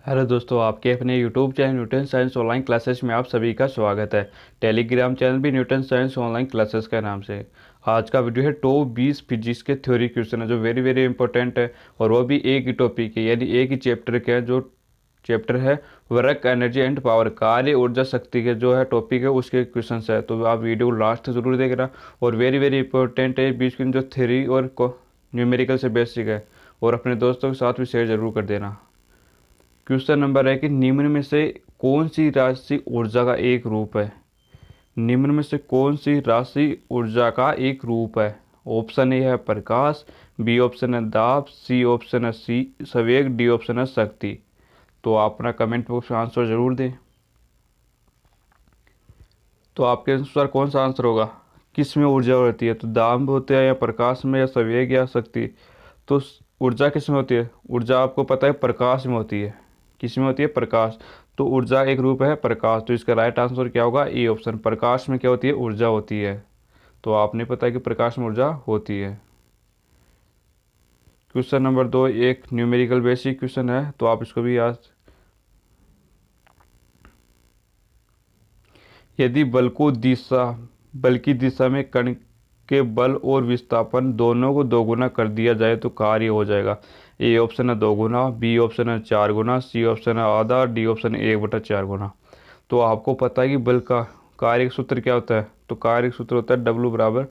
Hello दोस्तों, आपके अपने YouTube channel Newton science online classes में आप सभी का स्वागत है। टेलीग्राम चैनल भी न्यूटन साइंस ऑनलाइन क्लासेस के नाम से। आज का वीडियो है टॉप 20 फिजिक्स के थ्योरी क्वेश्चन है जो वेरी वेरी इंपॉर्टेंट है, और वो भी एक ही टॉपिक है, यानी एक ही चैप्टर के है। जो चैप्टर है वर्क एनर्जी एंड पावर, कार्य ऊर्जा शक्ति के जो है टॉपिक है उसके क्वेश्चन है। तो आप वीडियो लास्ट तक जरूर देखना, और वेरी वेरी इंपॉर्टेंट है। बीच की जो थ्योरी और न्यूमेरिकल से बेसिक है, और अपने दोस्तों के साथ भी शेयर जरूर कर देना। क्वेश्चन नंबर है कि निम्न में से कौन सी राशि ऊर्जा का एक रूप है। निम्न में से कौन सी राशि ऊर्जा का एक रूप है। ऑप्शन ए है प्रकाश, बी ऑप्शन है दाब, सी ऑप्शन है सी संवेग, डी ऑप्शन है शक्ति। तो आप अपना कमेंट बॉक्स में आंसर जरूर दें। तो आपके अनुसार कौन सा आंसर होगा, किस में ऊर्जा रहती है। तो दाब में होते हैं, या प्रकाश में, या संवेग, या शक्ति। तो ऊर्जा किस में होती है। ऊर्जा आपको पता है प्रकाश में होती है। किस में होती है, प्रकाश। तो ऊर्जा एक रूप है प्रकाश, तो इसका राइट आंसर क्या होगा, ए ऑप्शन। प्रकाश में क्या होती है, ऊर्जा होती है। तो आपने पता है कि प्रकाश में ऊर्जा होती है। क्वेश्चन नंबर 2 एक न्यूमेरिकल बेसिक क्वेश्चन है, तो आप इसको भी याद। यदि बल की दिशा में कण के बल और विस्थापन दोनों को दोगुना कर दिया जाए तो कार्य हो जाएगा। ए ऑप्शन है 2 गुना, बी ऑप्शन है 4 गुना, सी ऑप्शन है आधा, डी ऑप्शन है 1/4 गुना। तो आपको पता है कि बल का कार्य सूत्र क्या होता है। तो कार्य सूत्र होता है W =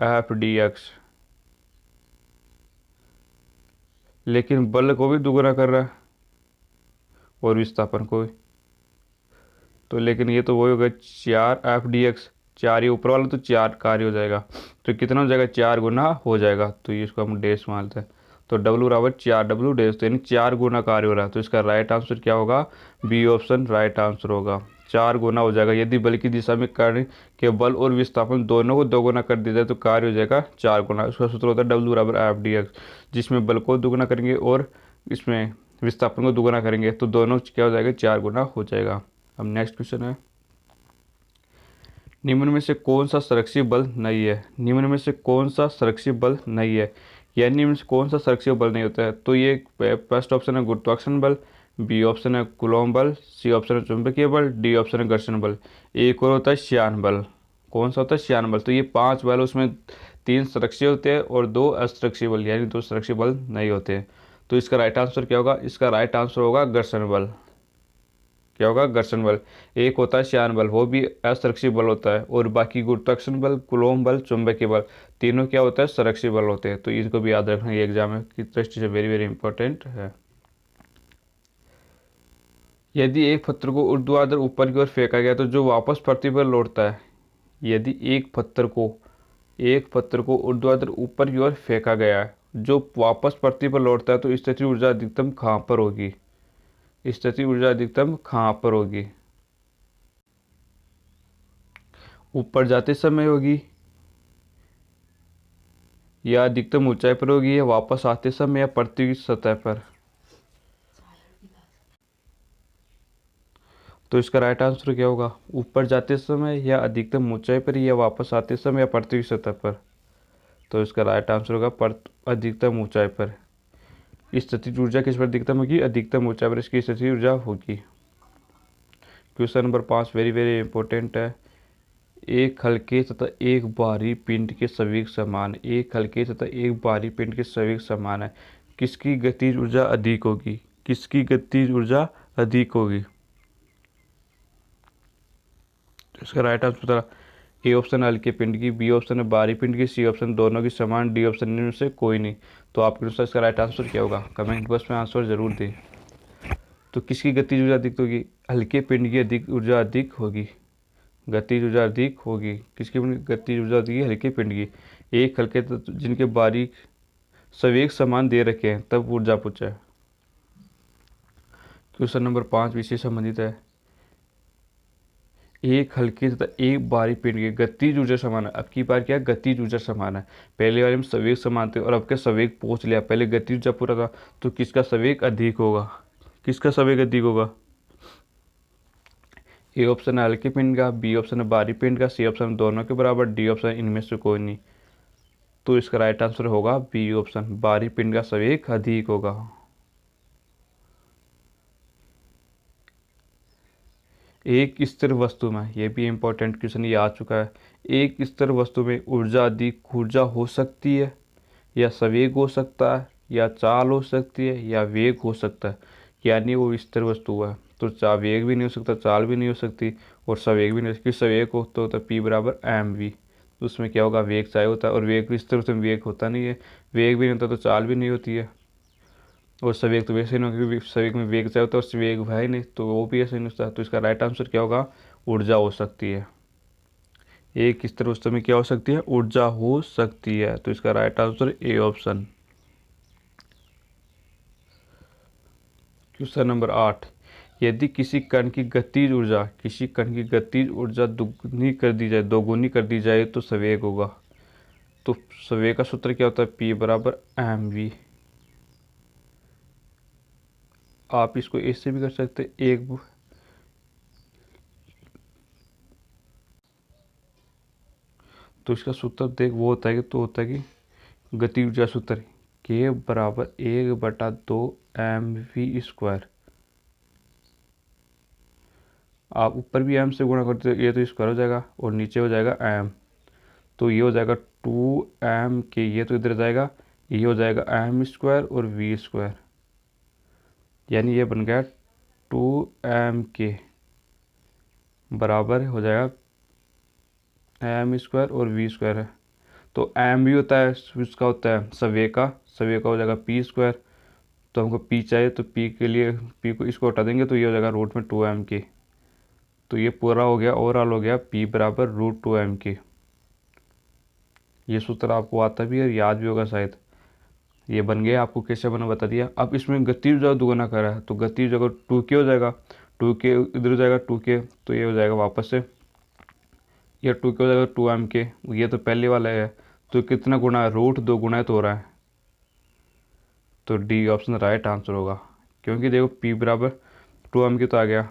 F/dx। लेकिन बल को भी दोगुना कर रहा है और विस्थापन को भी। तो लेकिन ये तो वही होगा 4F/dx। चार, ये ऊपर वाला तो 4 कार्य हो जाएगा। तो कितना हो जाएगा, 4 गुना हो जाएगा। तो ये इसको हम डैश मानते हैं। तो W = 4W डैश, तो यानी 4 गुना कार्य हो रहा है। तो इसका राइट आंसर क्या होगा, बी ऑप्शन राइट आंसर होगा। 4 गुना हो जाएगा। यदि बल की दिशा में कण के बल और विस्थापन दोनों को दोगुना कर दिया जाए तो कार्य हो जाएगा 4 गुना। उसका सूत्र होता है W = F/dx, जिसमें बल को दोगुना करेंगे और इसमें विस्थापन को दोगुना करेंगे तो दोनों क्या हो जाएगा, 4 गुना हो जाएगा। अब नेक्स्ट क्वेश्चन है, निम्न में से कौन सा संरक्षित बल नहीं है। निम्न में से कौन सा संरक्षित बल नहीं है, यानी निम्न से कौन सा संरक्षित बल नहीं होता है। तो ये फर्स्ट ऑप्शन है गुरुत्वाकर्षण बल, बी ऑप्शन है कूलॉम बल, सी ऑप्शन है चुंबकीय बल, डी ऑप्शन है घर्षण बल। एक और होता है श्यान बल। कौन सा होता है, श्यान बल। तो ये 5 बल, उसमें 3 संरक्षित होते हैं और 2 असुरक्षित बल, यानी 2 संरक्षित बल नहीं होते हैं। तो इसका राइट आंसर क्या होगा, इसका राइट आंसर होगा घर्षण बल। क्या होगा, घर्षण बल। एक होता है श्यान बल, वो भी असुरक्षित बल होता है, और बाकी गुरुत्वाकर्षण बल, कूलॉम बल, चुंबकीय बल, तीनों क्या होता है, संरक्षित बल होते हैं। तो इनको भी याद रखना, ये एग्जाम की दृष्टि से वेरी वेरी इंपॉर्टेंट है। यदि एक पत्थर को ऊर्ध्वाधर ऊपर की ओर फेंका गया तो जो वापस पृथ्वी पर लौटता है। यदि एक पत्थर को ऊर्ध्वाधर ऊपर की ओर फेंका गया है, जो वापस पृथ्वी पर लौटता है, तो स्थितिज ऊर्जा अधिकतम कहाँ पर होगी। स्थितिज ऊर्जा अधिकतम कहाँ पर होगी। ऊपर जाते समय होगी, या अधिकतम ऊंचाई पर होगी, या वापस आते समय, या पृथ्वी की सतह पर। तो इसका राइट आंसर क्या होगा, ऊपर जाते समय, या अधिकतम ऊंचाई पर, या वापस आते समय, या पृथ्वी की सतह पर। तो इसका राइट आंसर होगा अधिकतम ऊंचाई पर। स्थितिज ऊर्जा किस पर अधिकतम होगी, अधिकतम ऊंचाई पर इसकी स्थितिज ऊर्जा होगी। Question number 5 very very important है। एक हल्के तथा एक भारी पिंड के संवेग समान, एक हल्के तथा एक भारी पिंड के संवेग समान है, किसकी गतिज ऊर्जा अधिक होगी। किसकी गतिज ऊर्जा अधिक होगी। तो इसका राइट आंसर था ए ऑप्शन हल्के पिंड की, बी ऑप्शन है भारी पिंड की, सी ऑप्शन दोनों की समान, डी ऑप्शन इनमें से कोई नहीं। तो आपके अनुसार इसका राइट आंसर क्या होगा, कमेंट बॉक्स में आंसर जरूर दें। तो किसकी गतिज ऊर्जा अधिक होगी, हल्के पिंड की अधिक ऊर्जा अधिक होगी। गतिज ऊर्जा अधिक होगी, किसकी गतिज ऊर्जा अधिक है, हल्के पिंड की। एक हल्के जिनके बारीक संवेग समान दे रखे हैं तब ऊर्जा पूछा है। क्वेश्चन नंबर 5 विषय संबंधित है। एक हल्के तथा एक भारी पिंड की गतिज ऊर्जा समान है। अब की बार क्या, गतिज ऊर्जा समान है। पहले वाले में संवेग समान थे और अब के संवेग पहुंच लिया, पहले गतिज ऊर्जा पूरा था। तो किसका संवेग अधिक होगा, किसका संवेग अधिक होगा। ए ऑप्शन है हल्के पिंड का, बी ऑप्शन है भारी पिंड का, सी ऑप्शन दोनों के बराबर, डी ऑप्शन इनमें से कोई नहीं। तो इसका राइट आंसर होगा बी ऑप्शन, भारी पिंड का संवेग अधिक होगा। एक स्थिर वस्तु में, ये भी इम्पोर्टेंट क्वेश्चन ये आ चुका है, एक स्थिर वस्तु में ऊर्जा अधिक ऊर्जा हो सकती है या संवेग हो सकता है या चाल हो सकती है या वेग हो सकता है। यानी वो स्थिर वस्तु है तो वेग भी नहीं हो सकता, चाल भी नहीं हो सकती और संवेग भी नहीं हो सकती। संवेग हो तो होता है P बराबर mv। तो उसमें क्या होगा, वेग चाहिए होता है और वेग भी स्थिर वस्तु में वेग होता नहीं है, वेग भी नहीं होता तो चाल भी नहीं होती है और संवेग तो वैसे ही नहीं होगा क्योंकि संवेग में वेग चाहिए होता है और वेग है ही नहीं तो वो भी ऐसे नहीं होता। तो इसका राइट आंसर क्या होगा, ऊर्जा हो सकती है। एक स्थिर वस्तु में क्या हो सकती है, ऊर्जा हो सकती है। तो इसका right answer A option. Question number 8, यदि किसी कण की गतिज ऊर्जा दोगुनी कर दी जाए तो संवेग होगा। तो संवेग का सूत्र क्या होता है, P बराबर mv। आप इसको ऐसे भी कर सकते एक, तो इसका सूत्र देख वो होता है कि गति ऊर्जा सूत्र K बराबर 1/2 mv²। आप ऊपर भी m से गुणा करते हो, ये तो स्क्वायर हो जाएगा और नीचे हो जाएगा m, तो ये हो जाएगा 2m के, ये तो इधर जाएगा, ये हो जाएगा m² और v²। यानी ये बन गया 2m के बराबर हो जाएगा m² और v² है। तो m भी होता है उसका होता है संवेग का हो जाएगा p²। तो हमको p चाहिए तो p के लिए p को इसको हटा देंगे तो ये हो जाएगा √2m के। तो ये पूरा हो गया, ओवरऑल हो गया P बराबर √2m के। ये सूत्र आपको आता भी है और याद भी होगा शायद। ये बन गया, आपको कैसे बना बता दिया। अब इसमें गति ऊर्जा दोगुना करा है तो गति ऊर्जा 2k हो जाएगा, 2k इधर हो जाएगा 2k, तो ये हो जाएगा वापस से ये 2k हो जाएगा 2m के। ये तो पहले वाला है तो कितना गुना है, √2 गुना तो हो रहा है। तो डी ऑप्शन राइट आंसर होगा क्योंकि देखो P बराबर 2m के तो आ गया।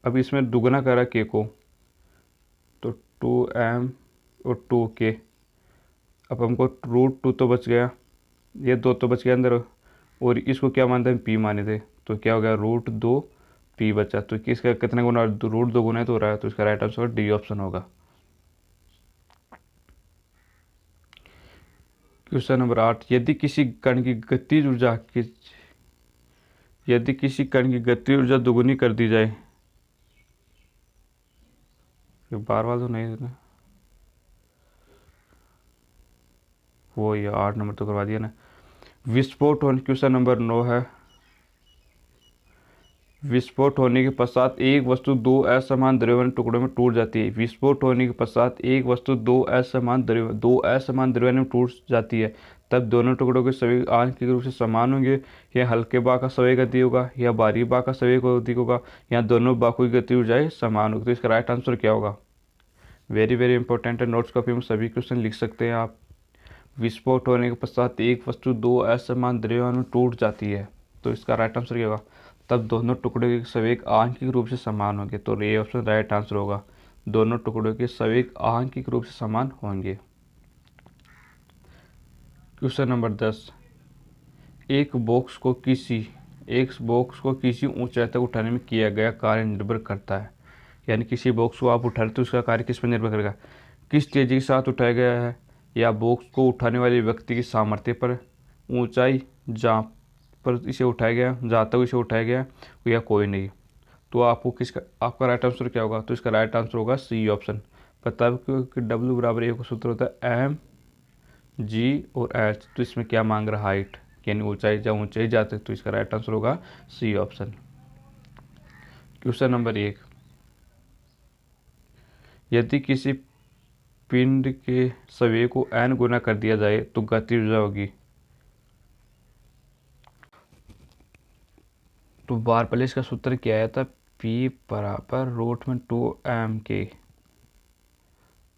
अब इसमें दुगना करा k को तो 2m और 2k। अब हमको √2 तो बच गया, ये 2 तो बच गया अंदर और इसको क्या मानते हैं, P माने थे। तो क्या हो गया, √2 P बचा। तो किसका कितना गुना, √2 गुना तो हो रहा है। तो इसका राइट आंसर डी ऑप्शन होगा। क्वेश्चन नंबर 8, यदि किसी कण की गति ऊर्जा दोगुनी कर दी जाए, बार बार तो नहीं देना, वो ये 8 नंबर तो करवा दिया ना। क्वेश्चन नंबर 9 है, विस्फोट होने के पश्चात एक वस्तु दो असमान द्रव्यमान टुकड़ों में टूट जाती है। विस्फोट होने के पश्चात एक वस्तु दो असमान द्रव्यमान में टूट जाती है, तब दोनों टुकड़ों के संवेग आंशिक रूप से समान होंगे। या हल्के बाँ का संवेग अधिक होगा या भारी बाँ का संवेग अधिक होगा या दोनों बाकों की गति ऊर्जाएं समान होगी। तो इसका राइट आंसर क्या होगा, वेरी वेरी इंपॉर्टेंट है, नोट्स कॉपी में सभी क्वेश्चन लिख सकते हैं आप। विस्फोट होने के पश्चात एक वस्तु दो असमान द्रव्यमान में टूट जाती है, तो इसका राइट आंसर क्या होगा, तब दोनों टुकड़ों के संवेग आंशिक रूप से समान होंगे। तो ए ऑप्शन राइट आंसर होगा, दोनों टुकड़ों के संवेग आंशिक रूप से समान होंगे। क्वेश्चन नंबर 10, एक बॉक्स को किसी ऊंचाई तक उठाने में किया गया कार्य निर्भर करता है। यानी किसी बॉक्स को आप उठा रहे तो उसका कार्य किस पर निर्भर करेगा, किस तेजी के साथ उठाया गया है या बॉक्स को उठाने वाले व्यक्ति की सामर्थ्य पर, ऊंचाई जहाँ पर इसे उठाया गया, जहाँ तक इसे उठाया गया, या कोई नहीं। तो आपका राइट आंसर क्या होगा, तो इसका राइट आंसर होगा सी ऑप्शन। पता है कि W बराबर ए का सूत्र होता है mg और h। तो इसमें क्या मांग रहा है, हाइट यानी ऊंचाई, जहाँ ऊंचाई जाते तो इसका राइट आंसर होगा सी ऑप्शन। क्वेश्चन नंबर 1, यदि किसी पिंड के संवेग को n गुना कर दिया जाए तो गति ऊर्जा होगी। तो बार पहले इसका सूत्र क्या आया था, P बराबर √2m के।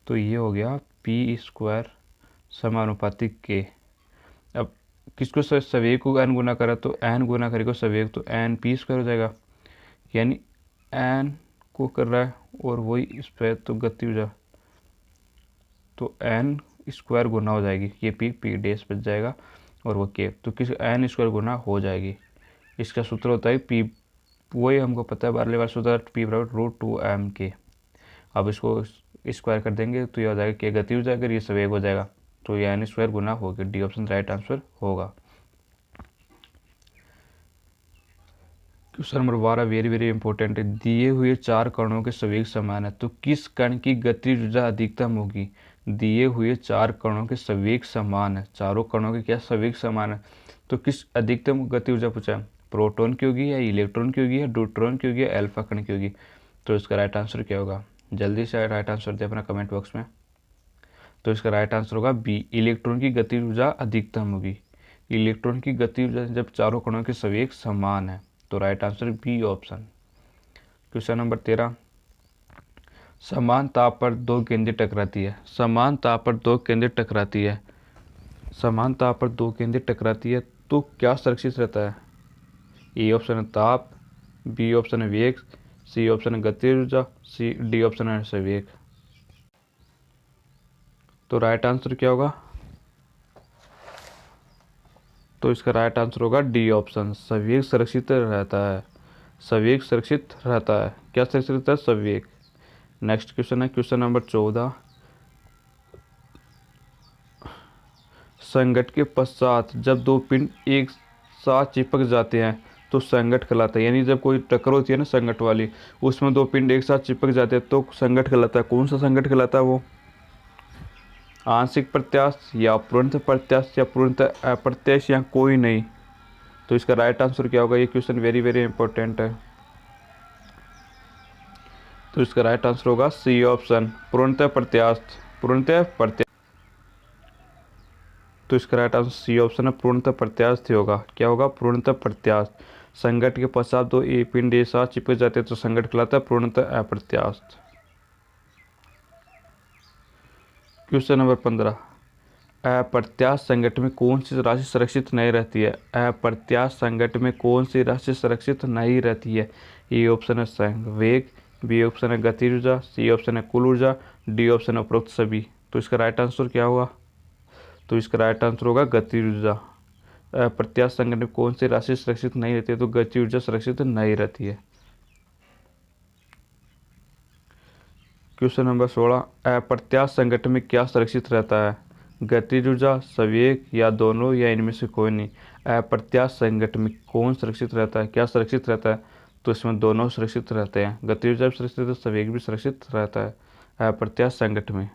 तो ये हो गया P² समानुपाती k। अब किसको संवेग को n गुना करा तो n गुना करेगा संवेग तो np² हो जाएगा। यानी n को कर रहा है और वही इस पर तो गति ऊर्जा तो n² गुना हो जाएगी, ये p डैश बच जाएगा और वो k, तो किस n² गुना हो जाएगी। इसका सूत्र होता है P वही हमको पता है, बारहवीं बार सूत्र पी बराबर रूट 2m के। अब इसको स्क्वायर कर देंगे तो ये हो जाएगा, कि गति हो जाएगा, ये संवेग हो जाएगा, तो ये n स्क्वायर गुना हो गया। डी ऑप्शन राइट आंसर होगा। Question number 12 very very important है। दिए हुए चार कणों के संवेग समान है तो किस कण की गतिज ऊर्जा अधिकतम होगी। दिए हुए चार कणों के संवेग समान है, चारों कणों के क्या संवेग समान है, तो किस अधिकतम गति ऊर्जा पूछा है, प्रोटॉन की होगी या इलेक्ट्रॉन की होगी या न्यूट्रॉन की होगी या अल्फा कण की होगी। तो इसका राइट आंसर क्या होगा, जल्दी से राइट आंसर दे अपना कमेंट बॉक्स में। तो इसका राइट आंसर होगा बी, इलेक्ट्रॉन की गति ऊर्जा अधिकतम होगी। इलेक्ट्रॉन की गति ऊर्जा जब चारों कणों के संवेग समान है, तो right answer B option. Question number 13 समान ताप पर दो गेंदें टकराती है। समान ताप पर दो गेंदें टकराती है, समान ताप पर दो गेंदें टकराती है तो क्या सुरक्षित रहता है। ए ऑप्शन है ताप, बी ऑप्शन है वेग, सी ऑप्शन है गतिज ऊर्जा, सी डी ऑप्शन है संवेग। तो राइट आंसर क्या होगा, तो इसका राइट आंसर होगा डी ऑप्शन, संवेग सुरक्षित रहता है। संवेग सुरक्षित रहता है, क्या सुरक्षित रहता है, संवेग। नेक्स्ट क्वेश्चन है क्वेश्चन नंबर 14 संघट के पश्चात जब दो पिंड एक साथ चिपक जाते हैं तो संघट कहलाता है। यानी जब कोई टक्कर होती है ना संघट वाली, उसमें दो पिंड एक साथ चिपक जाते हैं तो संघट कहलाता है। कौन सा संघट कहलाता है वो, आंशिक प्रत्यास्थ या पूर्णतः प्रत्यास्थ या पूर्णतः अप्रत्यास्थ या कोई नहीं। तो इसका राइट आंसर क्या होगा, ये क्वेश्चन वेरी वेरी इंपॉर्टेंट है। तो इसका राइट आंसर होगा सी ऑप्शन, पूर्णतः प्रत्यास्थ, पूर्णतः प्रत्यास्थ। तो इसका राइट आंसर सी ऑप्शन है, पूर्णतः प्रत्यास्थ होगा। क्या होगा, पूर्णतः प्रत्यास्थ। संघट के पश्चात दो ए पिंड एक साथ चिपक जाते हैं तो संघट कहलाता है पूर्णतः अप्रत्यास्थ। क्वेश्चन नंबर 15 अप्रत्यास्थ संघट में कौन सी राशि सुरक्षित नहीं रहती है। अप्रत्यास्थ संघट में कौन सी राशि सुरक्षित नहीं रहती है। ए ऑप्शन है संवेग, बी ऑप्शन है गतिज ऊर्जा, सी ऑप्शन है कुल ऊर्जा, डी ऑप्शन है उपरोक्त सभी। तो इसका राइट आंसर क्या होगा, तो इसका राइट आंसर होगा गतिज ऊर्जा। अप्रत्यास्थ संघट में कौन सी राशि सुरक्षित नहीं रहती है, तो गतिज ऊर्जा सुरक्षित नहीं रहती है। क्वेश्चन नंबर 16 अप्रत्यास्थ संघट में क्या सुरक्षित रहता है, गतिज ऊर्जा, संवेग या दोनों या इनमें से कोई नहीं। अप्रत्यास्थ संघट में कौन सुरक्षित रहता है, क्या सुरक्षित रहता है, तो इसमें दोनों सुरक्षित रहते हैं। गतिज ऊर्जा भी सुरक्षित है, संवेग भी सुरक्षित रहता है अप्रत्यास्थ संघट में।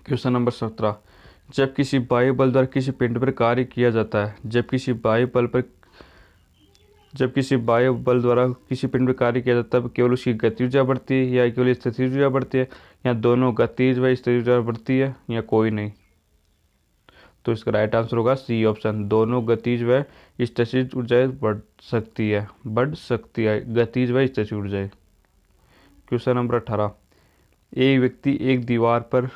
क्वेश्चन नंबर 17 जब किसी बाह्य बल द्वारा किसी पिंड पर कार्य किया जाता है, जब किसी बाह्य बल द्वारा किसी पिंड पर कार्य किया जाता है केवल उसकी गति ऊर्जा बढ़ती है या केवल स्थितिज ऊर्जा बढ़ती है या दोनों गतिज व स्थितिज ऊर्जा बढ़ती है या कोई नहीं। तो इसका राइट आंसर होगा सी ऑप्शन, दोनों गतिज व स्थितिज ऊर्जाएं बढ़ सकती है, गतिज व स्थितिज ऊर्जाएं। क्वेश्चन नंबर 18 एक व्यक्ति एक दीवार पर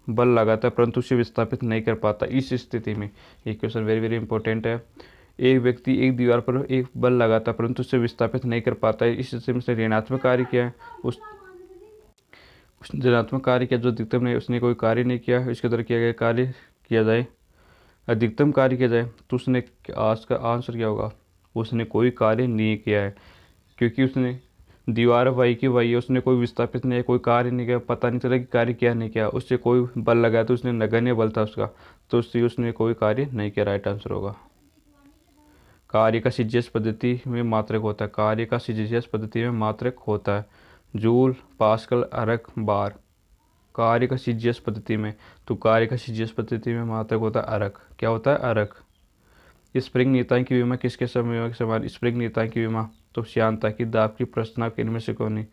बल लगाता है परंतु उसे विस्थापित नहीं कर पाता, इस स्थिति में, ये क्वेश्चन वेरी वेरी इंपॉर्टेंट है। एक व्यक्ति एक दीवार पर एक बल लगाता है परंतु उसे विस्थापित नहीं कर पाता है, इस स्थिति में उसने ऋणात्मक कार्य किया है, उस ऋणात्मक कार्य किया जो अधिकतम नहीं, उसने कोई कार्य नहीं किया, इसके द्वारा किया गया कार्य किया जाए, अधिकतम कार्य किया जाए, तो उसने आज का आंसर क्या होगा, उसने कोई कार्य नहीं किया है, क्योंकि उसने दीवार वाई की वाई है, उसने कोई विस्थापित नहीं, कोई कार्य नहीं किया, पता नहीं चला कि कार्य किया नहीं किया, उससे कोई बल लगाया तो उसने नगण्य बल था उसका, तो उससे उसने कोई कार्य नहीं किया। राइट आंसर होगा। कार्य का सीजीएस पद्धति में मात्रक होता है, कार्य का सीजीएस पद्धति में मात्रक होता है जूल, पास्कल, अरक, बार। कार्य का सीजीएस पद्धति में, तो कार्य का सीजीएस पद्धति में मात्रक होता है अरक। क्या होता है, अरक। स्प्रिंग नियतांक की विमा किसके समय के समान, स्प्रिंग नियतांक की विमा तो श्यानता की, दाब की, प्रश्नाव के, इनमें से कौन नहीं।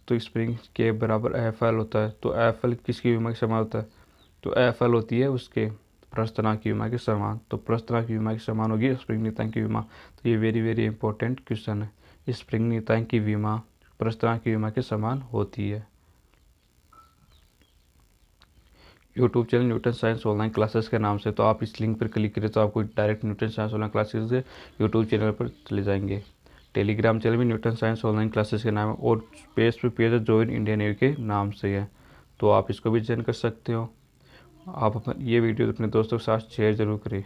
तो स्प्रिंग के बराबर एफ एल होता है, तो एफ एल किसकी विमा के समान होता है, तो एफ एल होती है उसके प्रस्थनांक की विमा के समान, तो प्रस्थनांक की विमा के समान होगी स्प्रिंग नियतांक की विमा। तो ये वेरी वेरी इंपॉर्टेंट क्वेश्चन है, स्प्रिंग नियतांक की विमा प्रस्थनांक की विमा के समान होती है। YouTube channel Newton science online classes के नाम से, तो आप इस लिंक पर क्लिक करें तो आपको direct Newton science online classes के यूट्यूब चैनल पर चले जाएंगे। टेलीग्राम चैनल भी न्यूटन साइंस ऑनलाइन क्लासेस के नाम है, और पेज पे पेज है जॉइन इंडिया नेवी के नाम से है, तो आप इसको भी ज्वाइन कर सकते हो। आप ये वीडियो अपने दोस्तों के साथ शेयर ज़रूर करें।